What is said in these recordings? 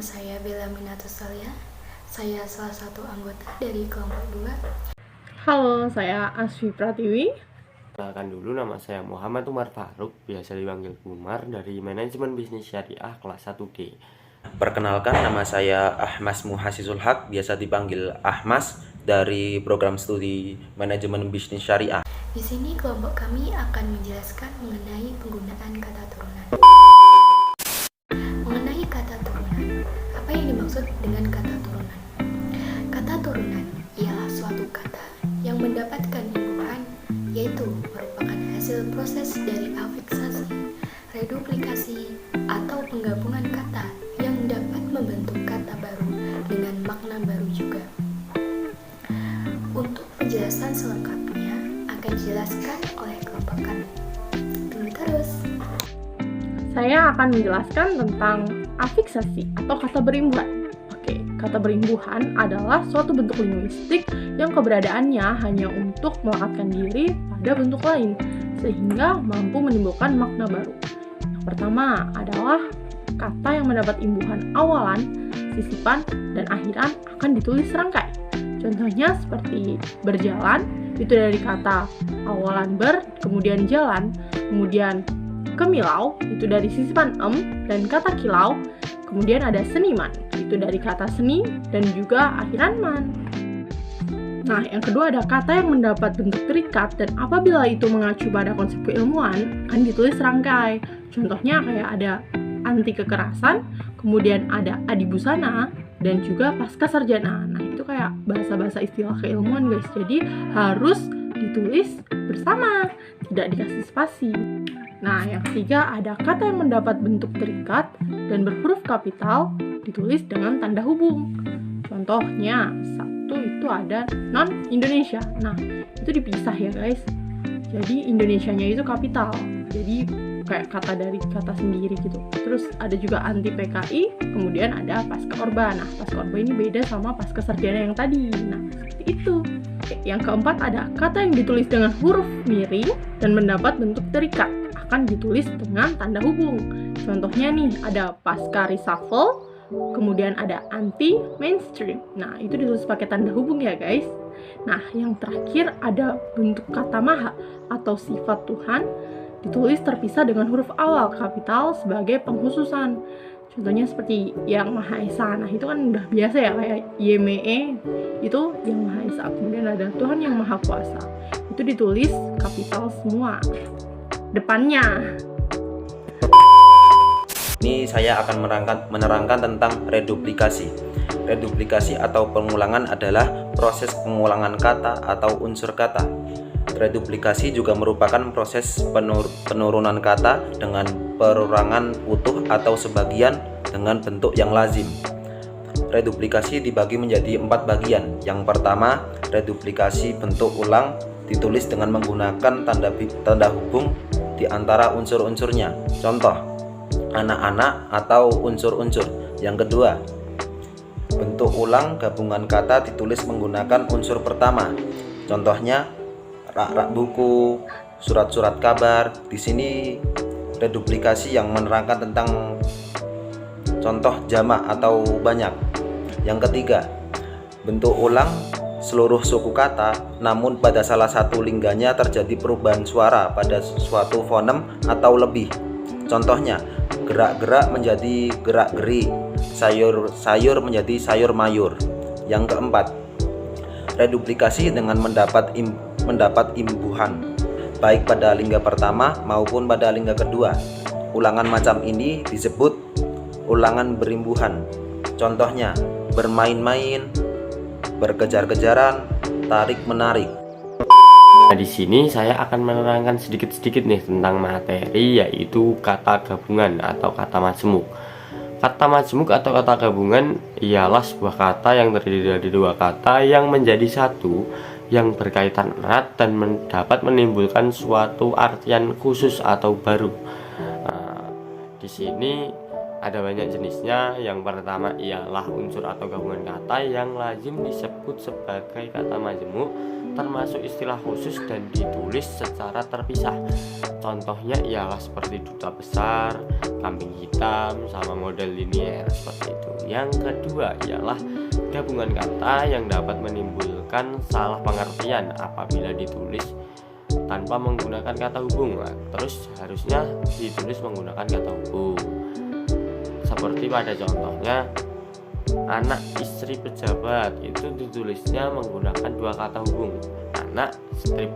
saya Bella Minatusalia. Saya salah satu anggota dari kelompok 2. Halo, saya Asfi Pratiwi. Kenalkan dulu, nama saya Muhammad Umar Faruk, biasa dipanggil Umar, dari Manajemen Bisnis Syariah kelas 1D. Perkenalkan, nama saya Ahmas Muhasizul Haq, biasa dipanggil Ahmas, dari program studi Manajemen Bisnis Syariah. Di sini kelompok kami akan menjelaskan mengenai penggunaan kata turunan. Mengenai kata turunan, apa yang dimaksud dengan kata turunan? Kata turunan ialah suatu kata yang mendapatkan imbuhan, yaitu merupakan hasil proses dari afiksasi, reduplikasi, atau penggabungan kata yang dapat membentuk kata baru dengan makna baru juga. Untuk penjelasan selengkapnya akan dijelaskan oleh kelompok kami. Tunggu terus. Saya akan menjelaskan tentang afiksasi atau kata berimbuhan. Oke, kata berimbuhan adalah suatu bentuk linguistik yang keberadaannya hanya untuk melekatkan diri pada bentuk lain, sehingga mampu menimbulkan makna baru. Yang pertama adalah kata yang mendapat imbuhan awalan, sisipan, dan akhiran akan ditulis serangkai. Contohnya seperti berjalan, itu dari kata awalan ber, kemudian jalan, kemudian kemilau, itu dari sisipan dan kata kilau, kemudian ada seniman, itu dari kata seni dan juga akhiran man. Nah, yang kedua ada kata yang mendapat bentuk terikat dan apabila itu mengacu pada konsep keilmuan akan ditulis serangkai. Contohnya kayak ada anti kekerasan, kemudian ada adibusana, dan juga pasca sarjana. Nah, itu kayak bahasa-bahasa istilah keilmuan guys, jadi harus ditulis bersama, tidak dikasih spasi. Nah, yang ketiga ada kata yang mendapat bentuk terikat dan berhuruf kapital ditulis dengan tanda hubung. Contohnya, satu itu ada non-Indonesia. Nah, itu dipisah ya guys. Jadi Indonesianya itu kapital. Jadi kayak kata dari kata sendiri gitu. Terus ada juga anti PKI, kemudian ada pasca Orba. Nah, pasca Orba ini beda sama pasca sarjana yang tadi. Nah, seperti itu. Yang keempat ada kata yang ditulis dengan huruf miring dan mendapat bentuk terikat akan ditulis dengan tanda hubung. Contohnya nih ada pasca reshuffle, kemudian ada anti mainstream. Nah, itu ditulis pakai tanda hubung ya guys. Nah, yang terakhir ada bentuk kata maha atau sifat Tuhan ditulis terpisah dengan huruf awal kapital sebagai pengkhususan. Contohnya seperti yang Maha Esa. Nah, itu kan udah biasa ya, kayak YME itu yang Maha Esa. Kemudian ada Tuhan yang Maha Kuasa. Itu ditulis kapital semua depannya. Ini saya akan menerangkan tentang reduplikasi. Reduplikasi atau pengulangan adalah proses pengulangan kata atau unsur kata. Reduplikasi juga merupakan proses penurunan kata dengan perorangan utuh atau sebagian dengan bentuk yang lazim. Reduplikasi dibagi menjadi 4 bagian. Yang pertama, reduplikasi bentuk ulang ditulis dengan menggunakan tanda hubung di antara unsur-unsurnya. Contoh, anak-anak atau unsur-unsur. Yang kedua, bentuk ulang gabungan kata ditulis menggunakan unsur pertama. Contohnya, rak-rak buku, surat-surat kabar. Di sini reduplikasi yang menerangkan tentang contoh jamak atau banyak. Yang ketiga, bentuk ulang seluruh suku kata, namun pada salah satu lingganya terjadi perubahan suara pada suatu fonem atau lebih. Contohnya, gerak-gerak menjadi gerak-geri, sayur-sayur menjadi sayur mayur. Yang keempat, reduplikasi dengan mendapat imbuhan baik pada lingga pertama maupun pada lingga kedua. Ulangan macam ini disebut ulangan berimbuhan. Contohnya, bermain-main, berkejar-kejaran, tarik-menarik. Nah, di sini saya akan menerangkan sedikit-sedikit nih tentang materi, yaitu kata gabungan atau kata majemuk. Kata majemuk atau kata gabungan ialah sebuah kata yang terdiri dari dua kata yang menjadi satu, yang berkaitan erat dan dapat menimbulkan suatu artian khusus atau baru. Nah, di sini Ada banyak jenisnya. Yang pertama ialah unsur atau gabungan kata yang lazim disebut sebagai kata majemuk, termasuk istilah khusus dan ditulis secara terpisah. Contohnya ialah seperti duta besar, kambing hitam, sama model linier seperti itu. Yang kedua ialah gabungan kata yang dapat menimbulkan salah pengertian apabila ditulis tanpa menggunakan kata hubung. Terus harusnya ditulis menggunakan kata hubung. Seperti pada contohnya anak istri pejabat, itu ditulisnya menggunakan dua kata hubung, anak strip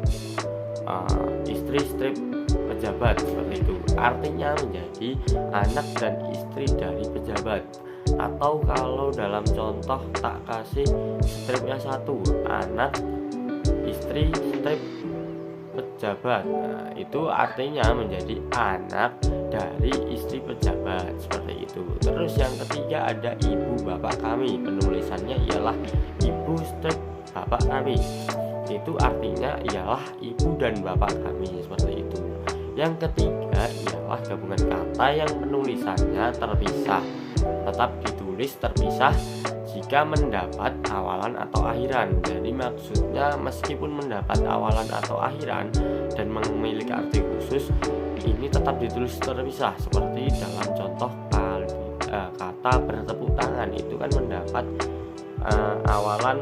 istri strip pejabat, seperti itu. Artinya menjadi anak dan istri dari pejabat. Atau kalau dalam contoh tak kasih stripnya satu, anak istri strip pejabat, nah, itu artinya menjadi anak dari istri pejabat, seperti itu. Terus yang ketiga ada ibu bapak kami, penulisannya ialah ibu strip bapak kami, itu artinya ialah ibu dan bapak kami, seperti itu. Yang ketiga ialah gabungan kata yang penulisannya terpisah, tetap ditulis terpisah jika mendapat awalan atau akhiran. Jadi maksudnya meskipun mendapat awalan atau akhiran dan memiliki arti khusus, ini tetap ditulis terpisah. Seperti dalam contoh kata bertepuk tangan, itu kan mendapat awalan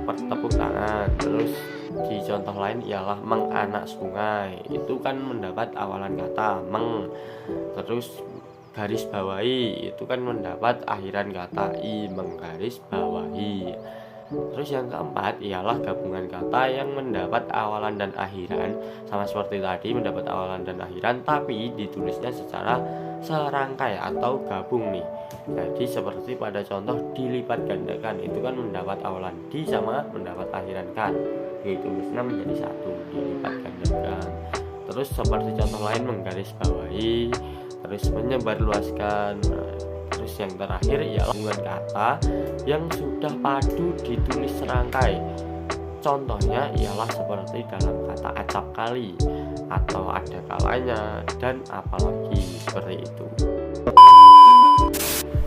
bertepuk tangan. Terus di contoh lain ialah menganak sungai, itu kan mendapat awalan kata meng. Terus garis bawahi, itu kan mendapat akhiran kata i, menggaris bawahi. Terus yang keempat ialah gabungan kata yang mendapat awalan dan akhiran, sama seperti tadi mendapat awalan dan akhiran, tapi ditulisnya secara serangkai atau gabung nih. Jadi seperti pada contoh dilipat gandakan, itu kan mendapat awalan di sama mendapat akhiran kan, ditulisnya menjadi satu, dilipat gandakan. Terus seperti contoh lain menggaris bawahi, terus menyebarluaskan. Terus yang terakhir ialah gabungan kata yang sudah padu ditulis serangkai. Contohnya ialah seperti dalam kata acap kali, atau ada kalanya, dan apalagi, seperti itu.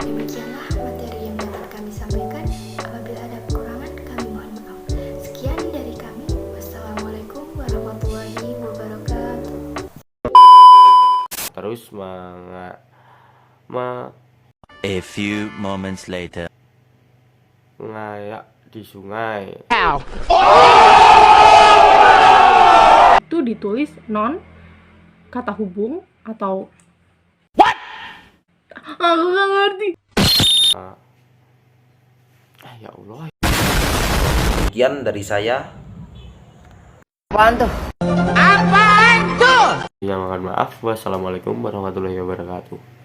Demikianlah materi yang dapat kami sampaikan. Apabila ada kekurangan, kami mohon maaf. Sekian dari kami. Wassalamualaikum warahmatullahi wabarakatuh. Terus A few moments later. ngayak di sungai. Itu ditulis non kata hubung atau aku gak ngerti. Ya Allah. Sekian dari saya. Ya mohon maaf. Wassalamualaikum warahmatullahi wabarakatuh.